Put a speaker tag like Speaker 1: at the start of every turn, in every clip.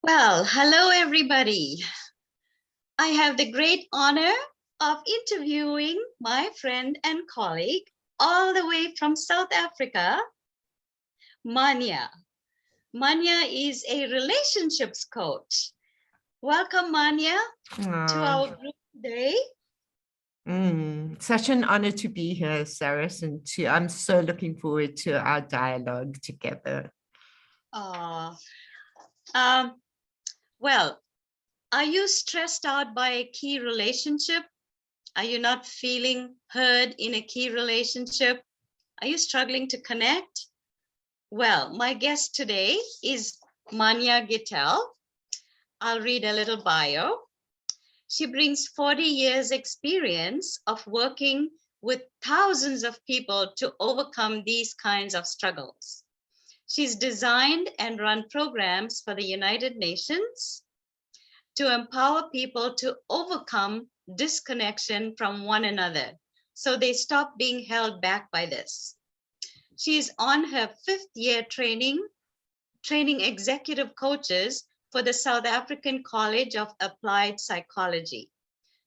Speaker 1: Well, hello everybody. I have the great honor of interviewing my friend and colleague all the way from South Africa, Manya. Manya is a relationships coach. Welcome, Manya, to our group today.
Speaker 2: Such an honor to be here, Saras, and I'm so looking forward to our dialogue together.
Speaker 1: Well, are you stressed out by a key relationship? Are you not feeling heard in a key relationship? Are you struggling to connect? Well, my guest today is Manya Gittel. I'll read a little bio. She brings 40 years experience of working with thousands of people to overcome these kinds of struggles. She's designed and run programs for the United Nations to empower people to overcome disconnection from one another so they stop being held back by this. She is on her 5th year training executive coaches for the South African College of Applied Psychology.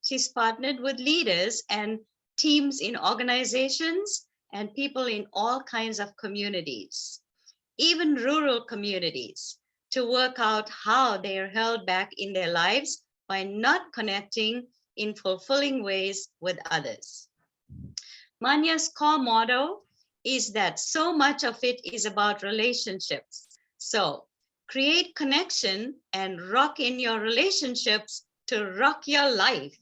Speaker 1: She's partnered with leaders and teams in organizations and people in all kinds of communities, even rural communities, to work out how they are held back in their lives by not connecting in fulfilling ways with others. Manya's core motto is that so much of it is about relationships. So create connection and rock in your relationships to rock your life.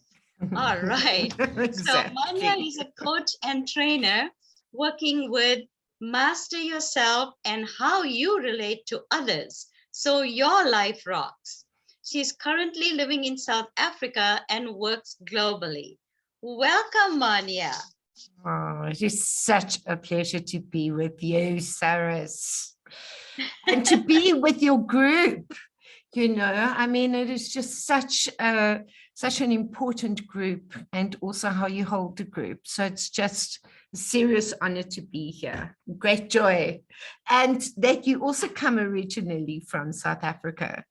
Speaker 1: All right.
Speaker 2: Exactly.
Speaker 1: So Manya is a coach and trainer working with master yourself and how you relate to others so your life rocks. She's currently living in South Africa and works globally. Welcome, Manya.
Speaker 2: Oh, it is such a pleasure to be with you, Saras, and to be with your group. I mean, it is just such an important group, and also how you hold the group. So it's just a serious honor to be here. Great joy. And that you also come originally from South Africa,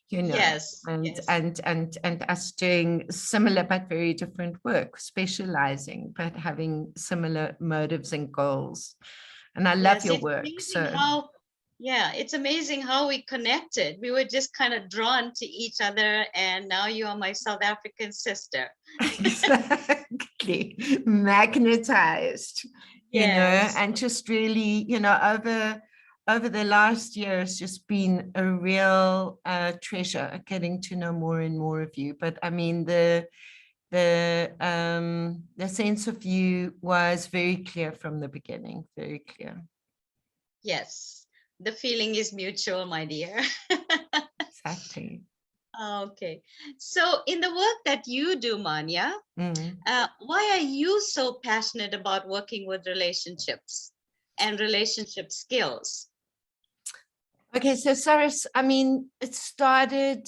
Speaker 1: Yes,
Speaker 2: and us doing similar but very different work, specializing but having similar motives and goals. And I love your work.
Speaker 1: It's amazing how we connected. We were just kind of drawn to each other, and now you are my South African sister.
Speaker 2: Exactly. Magnetized, and just really, over the last year, it's just been a real treasure getting to know more and more of you. But I mean, the sense of you was very clear from the beginning, very clear.
Speaker 1: Yes, the feeling is mutual, my dear.
Speaker 2: Exactly.
Speaker 1: Okay, so in the work that you do, Manya, why are you so passionate about working with relationships and relationship skills?
Speaker 2: Okay, so Saras, I mean, it started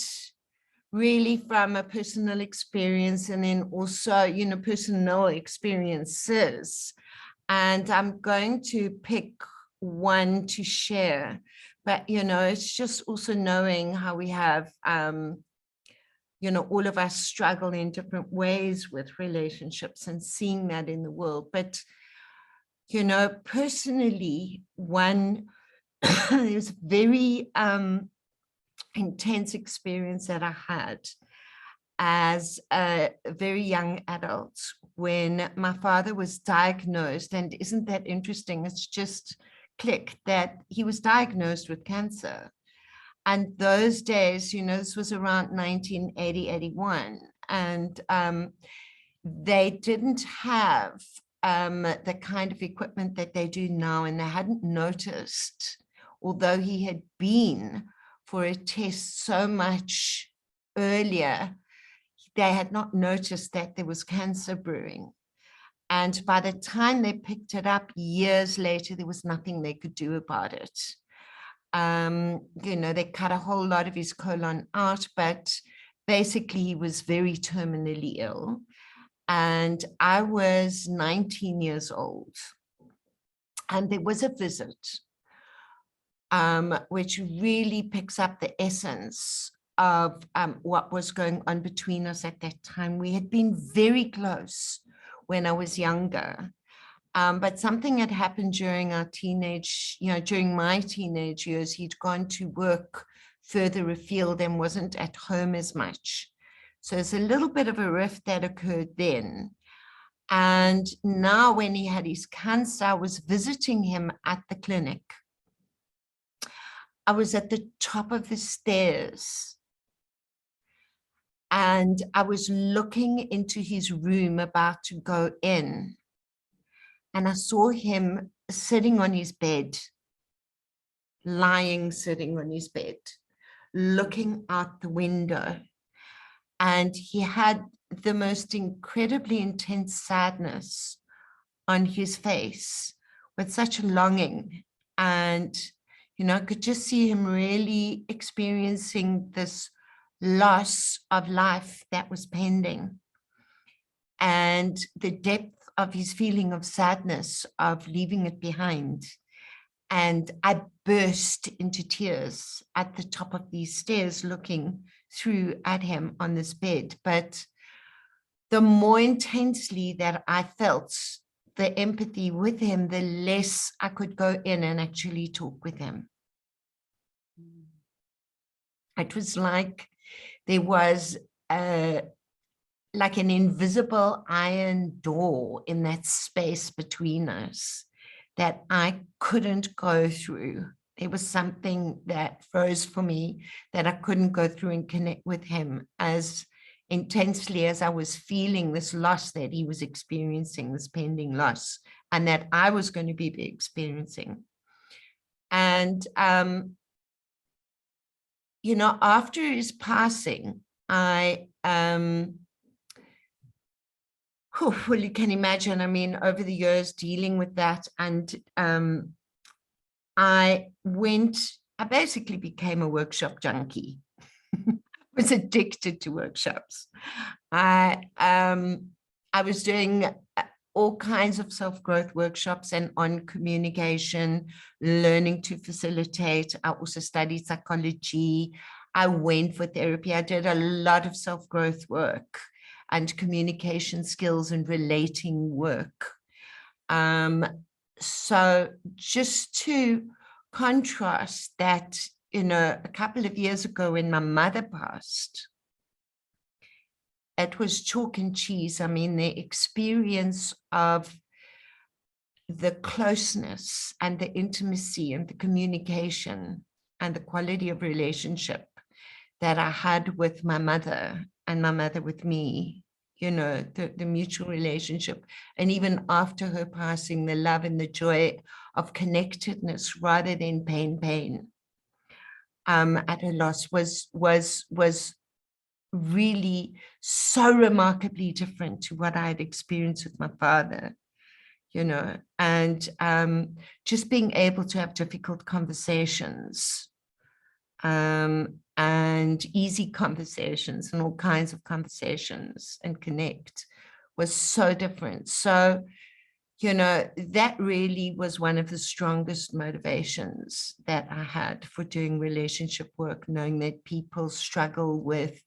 Speaker 2: really from a personal experience, and then also, personal experiences. And I'm going to pick one to share, but, it's just also knowing how we have, all of us struggle in different ways with relationships and seeing that in the world. But, personally, one is very intense experience that I had as a very young adult when my father was diagnosed. And isn't that interesting? It's just clicked that he was diagnosed with cancer. And those days, this was around 1980, 81. And they didn't have the kind of equipment that they do now. And they hadn't noticed, although he had been for a test so much earlier, they had not noticed that there was cancer brewing. And by the time they picked it up years later, there was nothing they could do about it. They cut a whole lot of his colon out, but basically he was very terminally ill. And I was 19 years old. And there was a visit which really picks up the essence of what was going on between us at that time. We had been very close when I was younger. But something had happened during our teenage, during my teenage years. He'd gone to work further afield and wasn't at home as much. So there's a little bit of a rift that occurred then. And now when he had his cancer, I was visiting him at the clinic. I was at the top of the stairs and I was looking into his room about to go in. And I saw him sitting on his bed, sitting on his bed, looking out the window. And he had the most incredibly intense sadness on his face with such a longing. And, I could just see him really experiencing this loss of life that was pending. And the depth of his feeling of sadness, of leaving it behind. And I burst into tears at the top of these stairs, looking through at him on this bed. But the more intensely that I felt the empathy with him, the less I could go in and actually talk with him. It was like there was like an invisible iron door in that space between us that I couldn't go through. There was something that froze for me that I couldn't go through and connect with him as intensely as I was feeling this loss that he was experiencing, this pending loss, and that I was going to be experiencing. And, after his passing, well, you can imagine, over the years dealing with that, and I basically became a workshop junkie. Was addicted to workshops. I was doing all kinds of self-growth workshops and on communication, learning to facilitate. I also studied psychology. I went for therapy. I did a lot of self-growth work and communication skills and relating work. So just to contrast that, a couple of years ago when my mother passed, it was chalk and cheese. The experience of the closeness and the intimacy and the communication and the quality of relationship that I had with my mother and my mother with me, the mutual relationship. And even after her passing, the love and the joy of connectedness rather than pain. At her loss was really so remarkably different to what I had experienced with my father, and just being able to have difficult conversations and easy conversations and all kinds of conversations and connect was so different. So, that really was one of the strongest motivations that I had for doing relationship work, knowing that people struggle with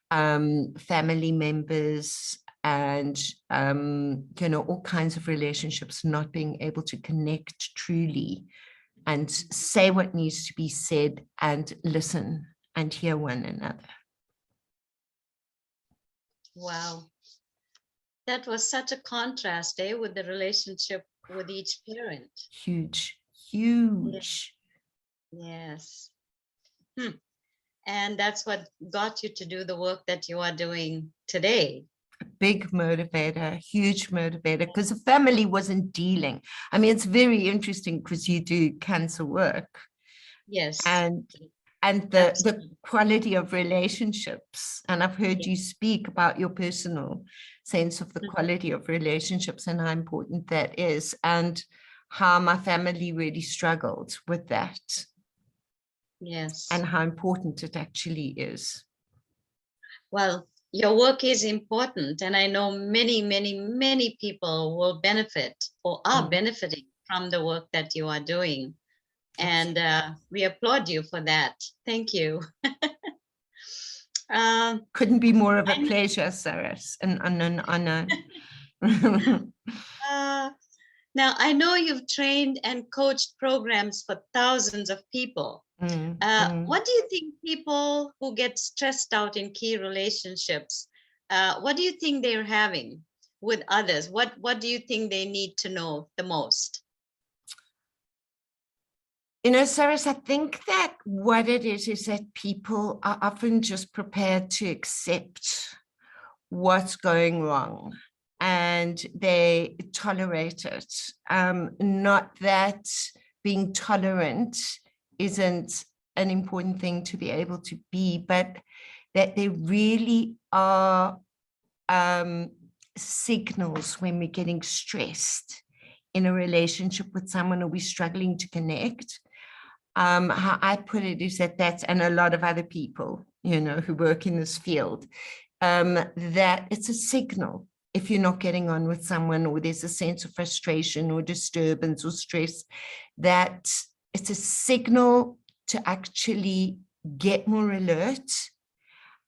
Speaker 2: family members and, all kinds of relationships, not being able to connect truly and say what needs to be said and listen and hear one another.
Speaker 1: Wow. That was such a contrast, with the relationship with each parent.
Speaker 2: Huge.
Speaker 1: Yes. And that's what got you to do the work that you are doing today.
Speaker 2: A big motivator, huge motivator, because the family wasn't dealing. It's very interesting because you do cancer work.
Speaker 1: Yes.
Speaker 2: And the quality of relationships. And I've heard you speak about your personal sense of the quality of relationships and how important that is, and how my family really struggled with that.
Speaker 1: Yes.
Speaker 2: And how important it actually is.
Speaker 1: Well, your work is important, and I know many, many, many people will benefit or are benefiting from the work that you are doing. And we applaud you for that. Thank you.
Speaker 2: Couldn't be more of a
Speaker 1: I
Speaker 2: pleasure, Saras, and an honor.
Speaker 1: uh, Now, I know you've trained and coached programs for thousands of people.
Speaker 2: Mm.
Speaker 1: What do you think people who get stressed out in key relationships, what do you think they're having with others? What do you think they need to know the most?
Speaker 2: You know, Saras, I think that what it is that people are often just prepared to accept what's going wrong and they tolerate it. Not that being tolerant isn't an important thing to be able to be, but that there really are signals when we're getting stressed in a relationship with someone or we're struggling to connect. How I put it is that and a lot of other people, you know, who work in this field, that it's a signal if you're not getting on with someone or there's a sense of frustration or disturbance or stress, that it's a signal to actually get more alert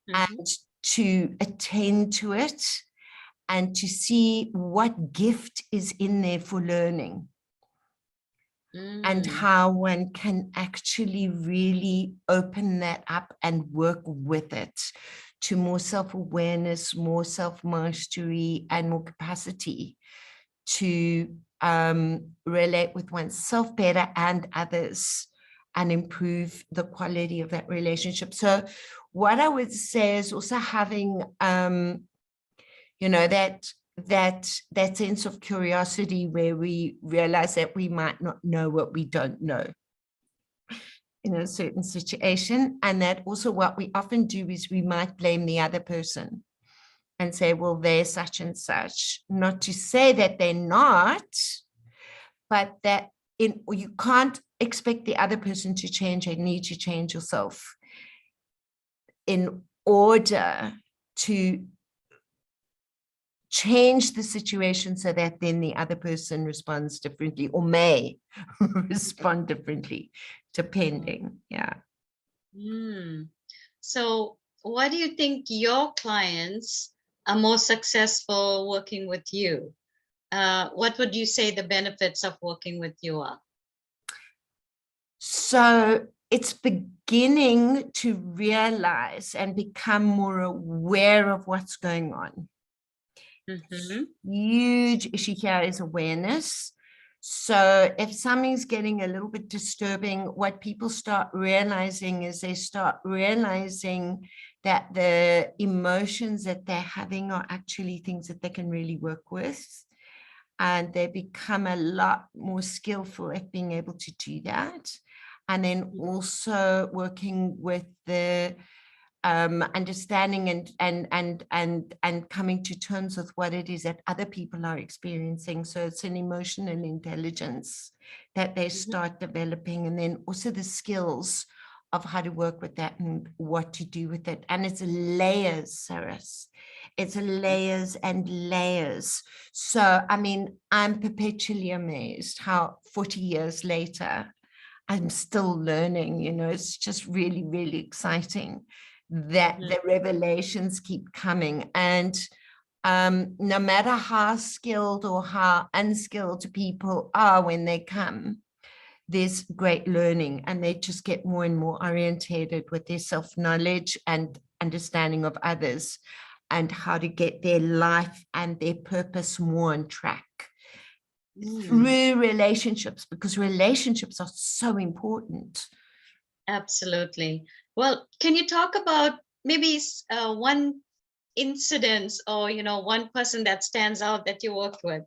Speaker 2: and to attend to it and to see what gift is in there for learning. And how one can actually really open that up and work with it to more self-awareness, more self-mastery, and more capacity to relate with oneself better and others and improve the quality of that relationship. So what I would say is also having, you know, that sense of curiosity where we realize that we might not know what we don't know in a certain situation. And that also what we often do is we might blame the other person and say, well, they're such and such, not to say that they're not, but that you can't expect the other person to change. You need to change yourself in order to change the situation so that then the other person responds differently or may respond differently, depending. Yeah.
Speaker 1: So why do you think your clients are more successful working with you? What would you say the benefits of working with you are?
Speaker 2: So it's beginning to realize and become more aware of what's going on. Huge issue here is awareness. So if something's getting a little bit disturbing, what people start realizing is they start realizing that the emotions that they're having are actually things that they can really work with. And they become a lot more skillful at being able to do that. And then also working with the understanding and coming to terms with what it is that other people are experiencing. So it's an emotional intelligence that they start developing, and then also the skills of how to work with that and what to do with it. And it's layers, Saras. It's layers and layers. So, I mean, I'm perpetually amazed how 40 years later, I'm still learning, you know, it's just really, really exciting that the revelations keep coming. And no matter how skilled or how unskilled people are when they come, there's great learning, and they just get more and more orientated with their self-knowledge and understanding of others and how to get their life and their purpose more on track through relationships, because relationships are so important.
Speaker 1: Absolutely. Well, can you talk about maybe one incident or, you know, one person that stands out that you worked with?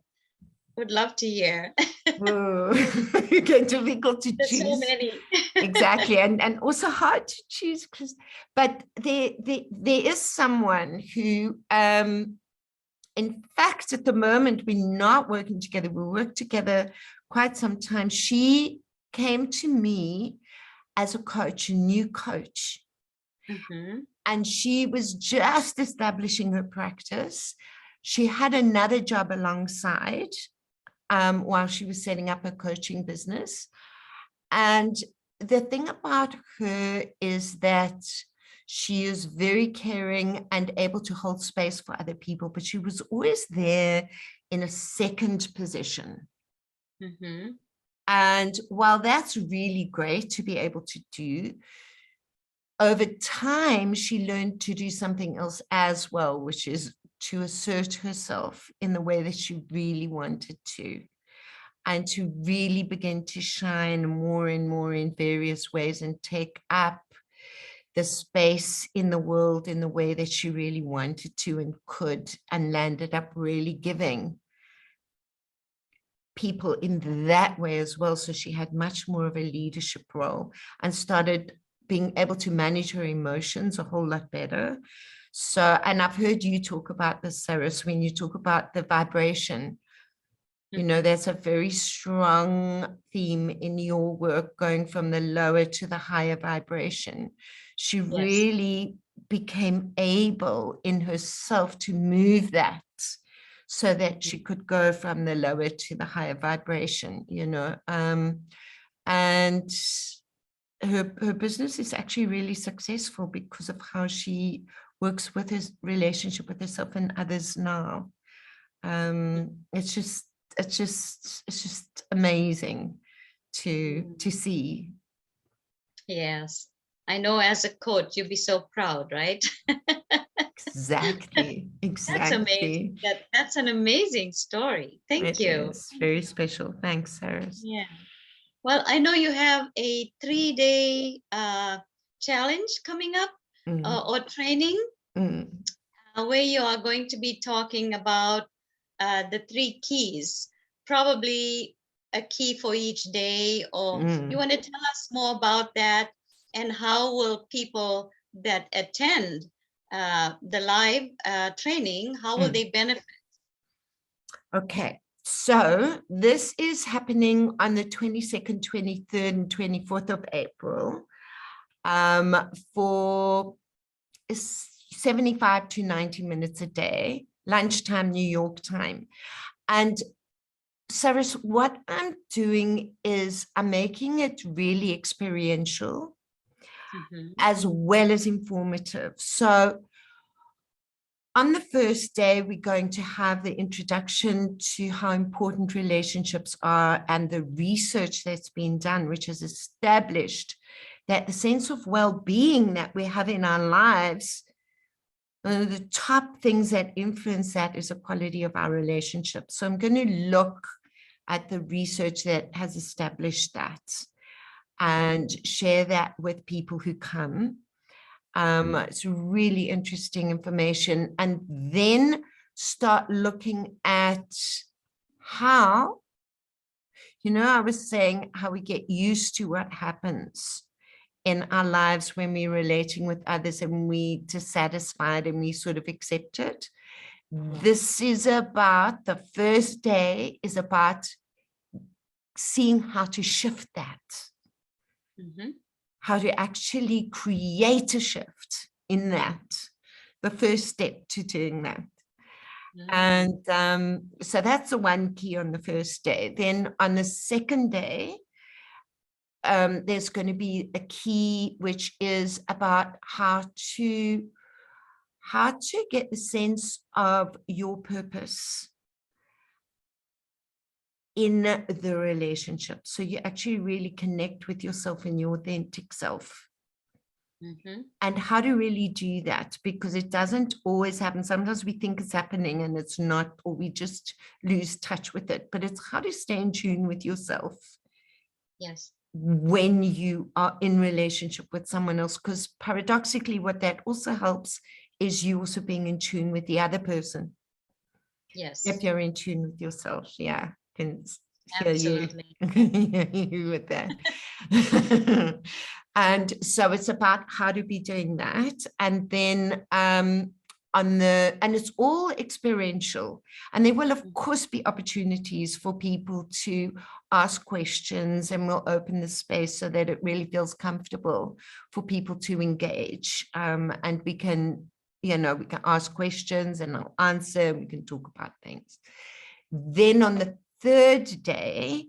Speaker 1: Would love to hear.
Speaker 2: Whoa. It's difficult to
Speaker 1: There's so
Speaker 2: choose.
Speaker 1: many.
Speaker 2: Exactly, and also hard to choose, but there is someone who in fact at the moment we're not working together. We worked together quite some time. She came to me as a coach, a new coach, and she was just establishing her practice. She had another job alongside while she was setting up her coaching business. And the thing about her is that She is very caring and able to hold space for other people, but she was always there in a second position.
Speaker 1: Mhm.
Speaker 2: And while that's really great to be able to do, over time, she learned to do something else as well, which is to assert herself in the way that she really wanted to, and to really begin to shine more and more in various ways and take up the space in the world in the way that she really wanted to and could, and landed up really giving people in that way as well. So she had much more of a leadership role and started being able to manage her emotions a whole lot better. So, and I've heard you talk about this, Saras, when you talk about the vibration. You know, that's a very strong theme in your work, going from the lower to the higher vibration. She
Speaker 1: Yes.
Speaker 2: really became able in herself to move that so that she could go from the lower to the higher vibration, you know. And her business is actually really successful because of how she works with her relationship with herself and others now. It's just amazing to see.
Speaker 1: Yes. I know as a coach, you'll be so proud, right?
Speaker 2: Exactly,
Speaker 1: That's
Speaker 2: exactly.
Speaker 1: amazing. That's an amazing story. Thank
Speaker 2: It
Speaker 1: you.
Speaker 2: is
Speaker 1: Thank
Speaker 2: very
Speaker 1: you.
Speaker 2: special. Thanks, Sarah.
Speaker 1: Yeah. Well, I know you have a 3-day challenge coming up
Speaker 2: Mm,
Speaker 1: or training
Speaker 2: mm,
Speaker 1: where you are going to be talking about the 3 keys, probably a key for each day, or you
Speaker 2: mm,
Speaker 1: want to tell us more about that, and how will people that attend the live training, how will
Speaker 2: mm.
Speaker 1: they benefit?
Speaker 2: Okay, so this is happening on the 22nd, 23rd, and 24th of April for 75 to 90 minutes a day, lunchtime, New York time. And Saras, what I'm doing is I'm making it really experiential
Speaker 1: Mhm.
Speaker 2: as well as informative. So on the first day, we're going to have the introduction to how important relationships are and the research that's been done, which has established that the sense of well-being that we have in our lives, one of the top things that influence that is the quality of our relationship. So I'm going to look at the research that has established that and share that with people who come. It's really interesting information. And then start looking at how, you know, I was saying how we get used to what happens in our lives when we're relating with others and we dissatisfied and we sort of accept it. This is about, the first day is about seeing how to shift that,
Speaker 1: Mhm.
Speaker 2: how to actually create a shift in that, the first step to doing that.
Speaker 1: Mm.
Speaker 2: And so that's the one key on the first day. Then on the second day, there's going to be a key which is about how to get the sense of your purpose in the relationship. So you actually really connect with yourself and your authentic self.
Speaker 1: Mhm.
Speaker 2: And how to really do that, because it doesn't always happen. Sometimes we think it's happening and it's not, or we just lose touch with it. But it's how to stay in tune with yourself
Speaker 1: Yes.
Speaker 2: when you are in relationship with someone else, because paradoxically what that also helps is you also being in tune with the other person. If
Speaker 1: Yes.
Speaker 2: you're in tune with yourself, yeah, can hear you,
Speaker 1: Absolutely.
Speaker 2: hear you with that. And so it's about how to be doing that. And then and it's all experiential. And there will, of course, be opportunities for people to ask questions, and we'll open the space so that it really feels comfortable for people to engage. And we can, you know, we can ask questions and I'll answer, we can talk about things. Then on the third day,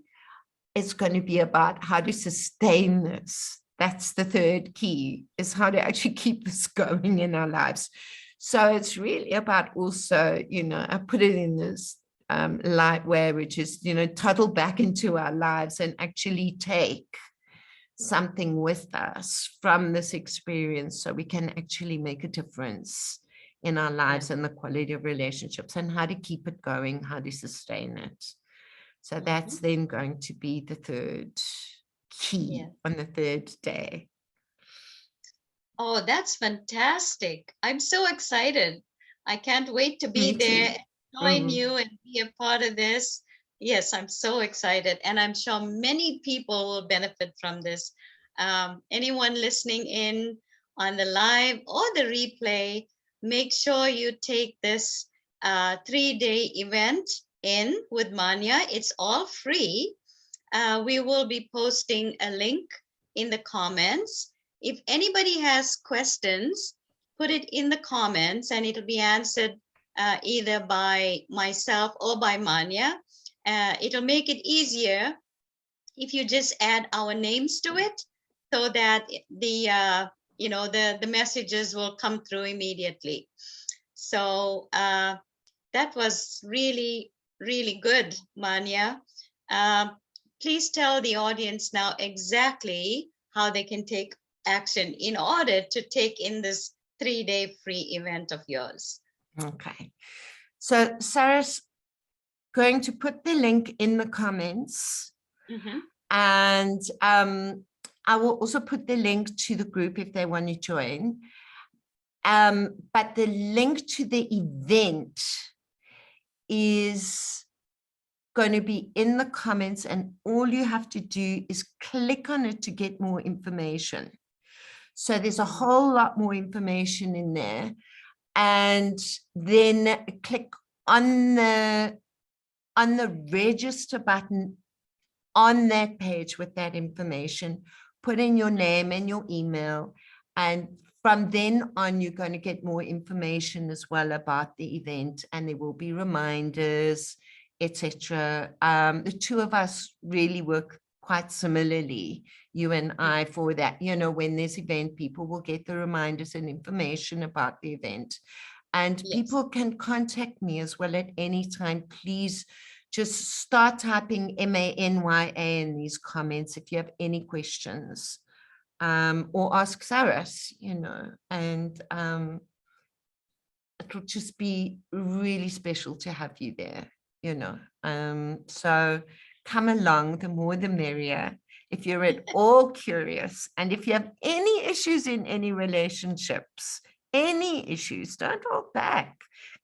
Speaker 2: it's going to be about how to sustain this. That's the third key, is how to actually keep this going in our lives. So it's really about also, I put it in this light way, which is, toddle back into our lives and actually take something with us from this experience so we can actually make a difference in our lives and the quality of relationships, and how to keep it going, how to sustain it. So that's then going to be the third key on the third day.
Speaker 1: Oh, that's fantastic. I'm so excited. I can't wait to be there and join you and be a part of this. Yes, I'm so excited. And I'm sure many people will benefit from this. Anyone listening in on the live or the replay, make sure you take this 3-day event in with Manya. It's all free. We will be posting a link in the comments. If anybody has questions, put it in the comments and it'll be answered either by myself or by Manya. It'll make it easier if you just add our names to it, so that the messages will come through immediately. So that was really, really good, Manya. Please tell the audience now exactly how they can take action in order to take in this 3-day free event of yours.
Speaker 2: Okay. So Saras, going to put the link in the comments. And I will also put the link to the group if they want to join. But the link to the event is going to be in the comments, and all you have to do is click on it to get more information. So there's a whole lot more information in there, and then click on the register button on that page with that information, put in your name and your email, and from then on, you're going to get more information as well about the event, and there will be reminders, etc. The two of us really work quite similarly, you and I, for that. When there's event, people will get the reminders and information about the event. And people can contact me as well at any time. Please just start typing Manya in these comments if you have any questions, or ask Saras, and it will just be really special to have you there, so come along, the more the merrier. If you're at all curious, and if you have any issues in any relationships, any issues, don't hold back.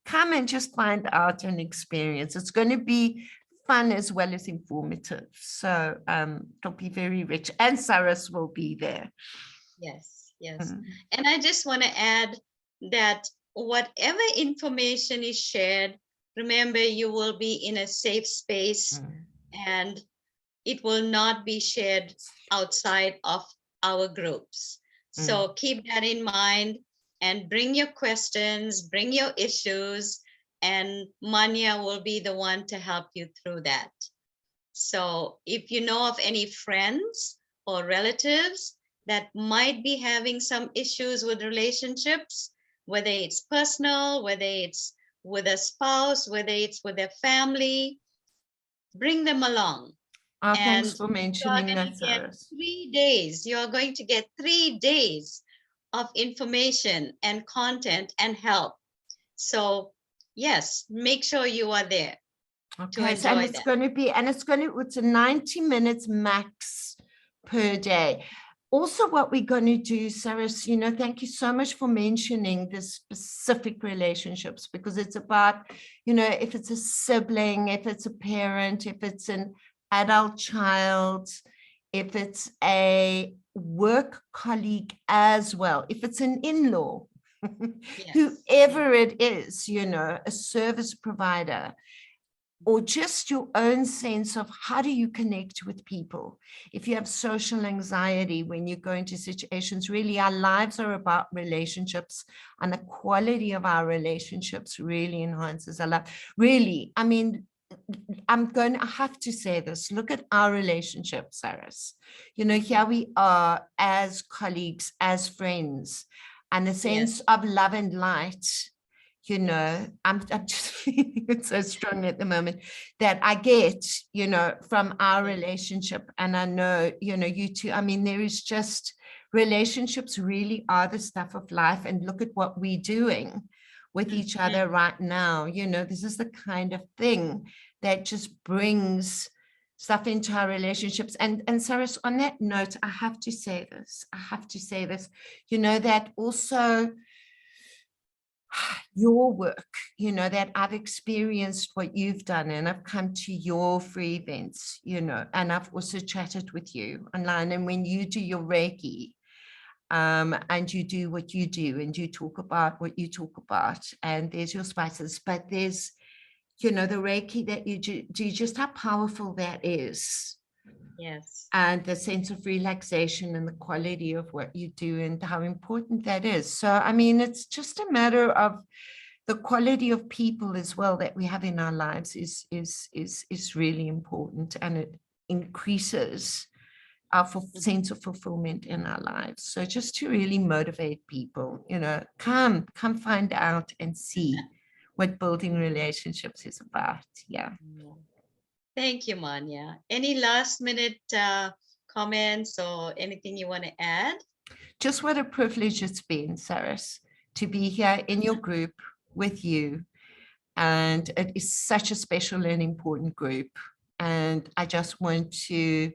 Speaker 2: Come and just find out and experience. It's going to be fun as well as informative. So it'll be very rich, and Saras will be there.
Speaker 1: Yes. And I just want to add that whatever information is shared, remember, you will be in a safe space, and it will not be shared outside of our groups. So keep that in mind and bring your questions, bring your issues, and Manya will be the one to help you through that. So if you know of any friends or relatives that might be having some issues with relationships, whether it's personal, whether it's with a spouse, whether it's with their family, bring them along.
Speaker 2: Thanks for mentioning that, Saras.
Speaker 1: 3 days. You're going to get 3 days of information and content and help. So yes, make sure you are there.
Speaker 2: Okay, so it's a 90 minutes max per day. Also, what we're going to do, Saras, thank you so much for mentioning the specific relationships, because it's about, if it's a sibling, if it's a parent, if it's an adult child, if it's a work colleague as well, if it's an in-law, whoever it is, a service provider, or just your own sense of how do you connect with people. If you have social anxiety when you go into situations, really our lives are about relationships, and the quality of our relationships really enhances our life. Really, I mean, I have to say this, look at our relationship, Saras. You know, here we are as colleagues, as friends, and a sense
Speaker 1: Yes.
Speaker 2: of love and light. You know,
Speaker 1: Yes.
Speaker 2: I'm just feeling it so strongly at the moment that I get, you know, from our
Speaker 1: Yes.
Speaker 2: relationship. And I know, you know, you too. I mean, there is just, relationships really are the stuff of life. And look at what we're doing with each other
Speaker 1: Mhm.
Speaker 2: right now. You know, this is the kind of thing that just brings stuff into our relationships. And Saras, on that note, I have to say this. I have to say this. You know, that also your work, you know, that I've experienced what you've done, and I've come to your free events, you know, and I've also chatted with you online. And when you do your Reiki, and you do what you do, and you talk about what you talk about, and there's your spices, but there's, you know, the Reiki that you do, just how powerful that is,
Speaker 1: Yes.
Speaker 2: and the sense of relaxation and the quality of what you do and how important that is. So, I mean, it's just a matter of the quality of people as well that we have in our lives is really important, and it increases our sense of fulfillment in our lives. So just to really motivate people, you know, come find out and see what building relationships is about. Yeah.
Speaker 1: Yeah. Thank you, Manya. Any last minute comments or anything you want to add?
Speaker 2: Just what a privilege it's been, Saras, to be here in your group with you. And it is such a special and important group. And I just want to,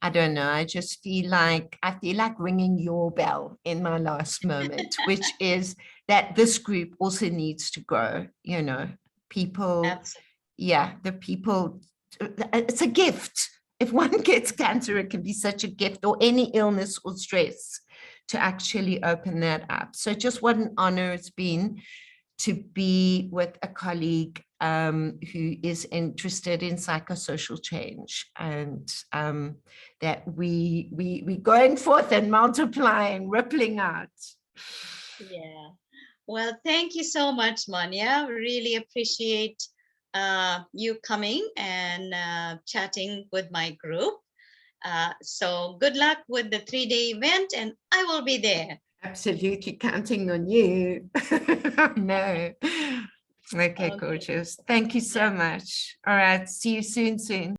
Speaker 2: I don't know, I feel like ringing your bell in my last moment, which is that this group also needs to grow, you know, people,
Speaker 1: Absolutely.
Speaker 2: yeah, the people, it's a gift. If one gets cancer, it can be such a gift, or any illness or stress, to actually open that up. So just what an honor it's been to be with a colleague who is interested in psychosocial change, and that we going forth and multiplying, rippling out.
Speaker 1: Yeah. Well, thank you so much, Manya. Really appreciate you coming and chatting with my group. So good luck with the 3-day event, and I will be there.
Speaker 2: Absolutely counting on you. No. Okay,
Speaker 1: Okay.
Speaker 2: gorgeous. Thank you so
Speaker 1: Yeah.
Speaker 2: much. All right. See you soon.